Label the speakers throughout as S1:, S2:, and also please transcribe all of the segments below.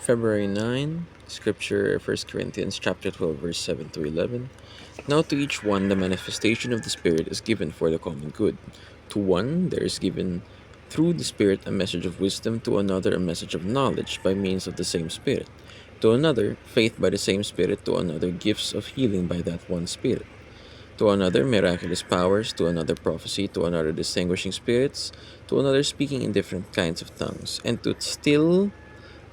S1: February 9, Scripture, 1 Corinthians chapter 12, verse 7 to 11. Now to each one the manifestation of the Spirit is given for the common good. To one there is given through the Spirit a message of wisdom, to another a message of knowledge by means of the same Spirit, to another faith by the same Spirit, to another gifts of healing by that one Spirit, to another miraculous powers, to another prophecy, to another distinguishing spirits, to another speaking in different kinds of tongues, and to still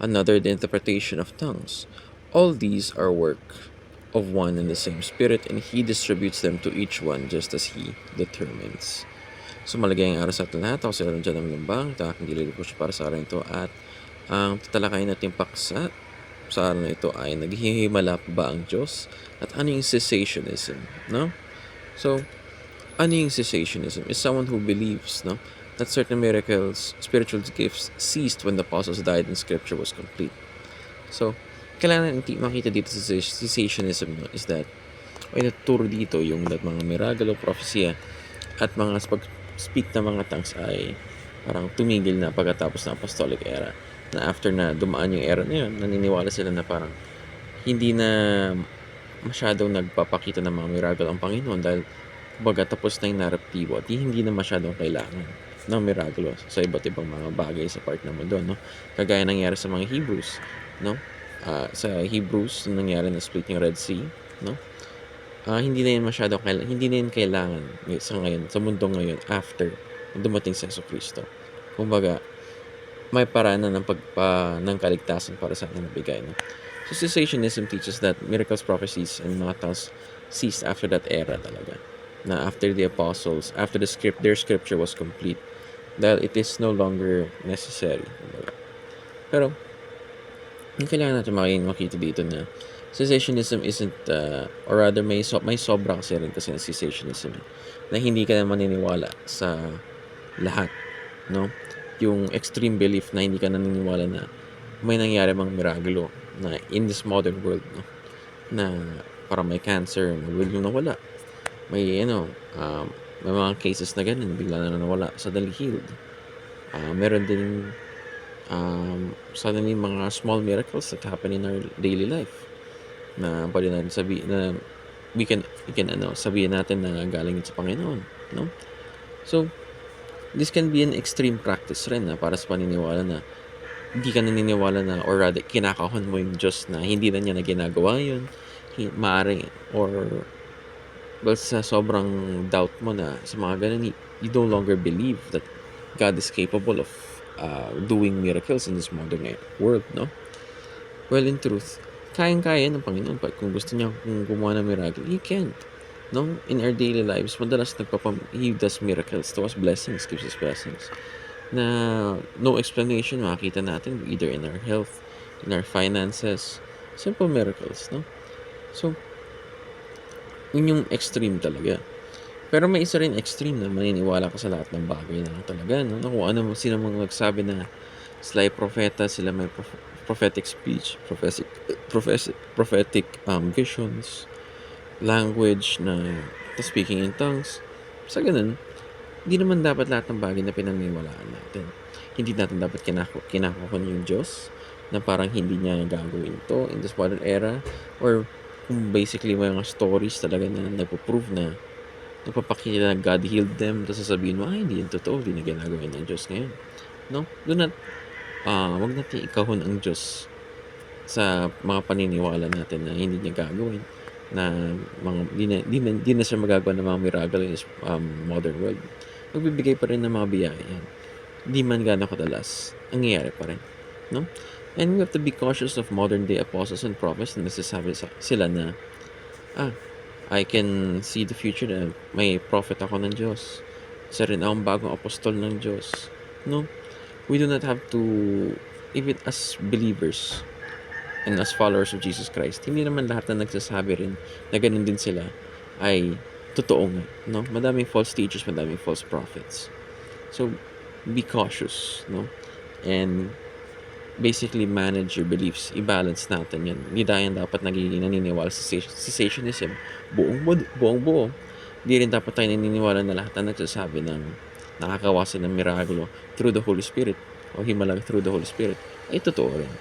S1: another the interpretation of tongues. All these are work of one and the same Spirit, and He distributes them to each one just as He determines. So maligayang araw sa ating lahat. Ako si Aaron John Lumbang. Ito aking gililig po siya para sa araw ito. At ang tatalakayin natin paksa sa araw na ito ay naghihimala pa ba ang Diyos? At ano yung cessationism? No? So, ano yung cessationism? Is someone who believes, no, that certain miracles, spiritual gifts ceased when the apostles died and scripture was complete. So, kailangan makita dito sa cessationism, no, is that ay natuturo dito yung that mga miragalo, prophecy at mga speak na mga tongues ay parang tumigil na pagkatapos ng apostolic era. Na after na dumaan yung era na yun, naniniwala sila na parang hindi na masyadong nagpapakita ng mga miracle ang Panginoon dahil kumbaga tapos na yung narratibo at hindi na masyadong kailangan ng miracle sa iba't ibang mga bagay sa part ng mundo, no? Kagaya nangyari sa mga Hebrews, no? Sa Hebrews, nangyari na split yung Red Sea, no? Hindi na yun masyadong hindi na yun kailangan sa ngayon, sa mundo ngayon after dumating si Jesucristo. Kumbaga, may paraan na ng kaligtasan para sa atin nabigay, no? So, cessationism teaches that miracles, prophecies, and mga tongues ceased after that era talaga. Na after the apostles, after their scripture was complete, dahil it is no longer necessary. Pero, yung kailangan natin makita dito na cessationism isn't, or rather may sobra kasi rin kasi ng cessationism, na hindi ka na maniniwala sa lahat, no? Yung extreme belief na hindi ka naniniwala na may nangyari mang miragulo na in this modern world, no? Na parang may cancer, biglang nawala. May may mga cases na ganun, bigla na nawala, suddenly healed. Meron din suddenly mga small miracles that happen in our daily life na pwede natin sabihin na we can sabihin natin na galing sa Panginoon, no? So, this can be an extreme practice rin na para sa paniniwala na hindi ka naniniwala na, or rather, kinakahon mo yung Diyos na hindi na niya na ginagawa yun. Maaari, or well, sa sobrang doubt mo na sa mga ganun, you no longer believe that God is capable of doing miracles in this modern world, no? Well, in truth, kayang-kaya ng Panginoon. Kung gusto niya kung gumawa ng miracle, He can't. No? In our daily lives, madalas He does miracles to us, blessings, gives us blessings. Na no explanation, makikita natin either in our health, in our finances, simple miracles, no? So, yun yung extreme talaga. Pero may isa rin extreme na maniniwala ka sa lahat ng bagay na talaga, no? Kung ano, sila mga nagsabi na sila ay propeta, sila may prophetic speech, prophetic visions, language na speaking in tongues. Sa ganun, hindi naman dapat lahat ng bagay na pinaniniwalaan natin. Hindi natin dapat kinakakon yung Diyos na parang hindi niya gagawin to in this modern era, or kung basically may mga stories talaga na nagpo-prove na nagpapakita na God healed them, tapos sasabihin mo, hindi yung totoo, hindi na ginagawin ng Diyos ngayon. No? Wag natin ikahon ang Diyos sa mga paniniwala natin na hindi niya gagawin, na mga di na siya magagawa ng mga miracle in this modern world. Magbibigay pa rin ng mga biyaya yan. Di man gano'ng kadalas, nangyayari pa rin, no? And we have to be cautious of modern day apostles and prophets na nagsasabi sila na I can see the future na may prophet ako ng Diyos. Isa rin akong bagong apostol ng Diyos, no? We do not have to, even as believers and as followers of Jesus Christ, hindi naman lahat na nagsasabi rin na ganun din sila ay totoo nga, no? Madaming false teachers, madaming false prophets. So, be cautious, no? And basically manage your beliefs. I-balance natin yan. Hindi tayo dapat nagiging naniniwala sa cessationism buong buo. Hindi rin dapat tayo naniniwala na lahat na nagsasabi ng nakakawasan ng mirakulo through the Holy Spirit o himala through the Holy Spirit ay totoo rin.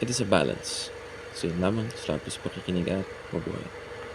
S1: It is a balance. So yun lamang. Salamat po sa pakikinig at mabuhay.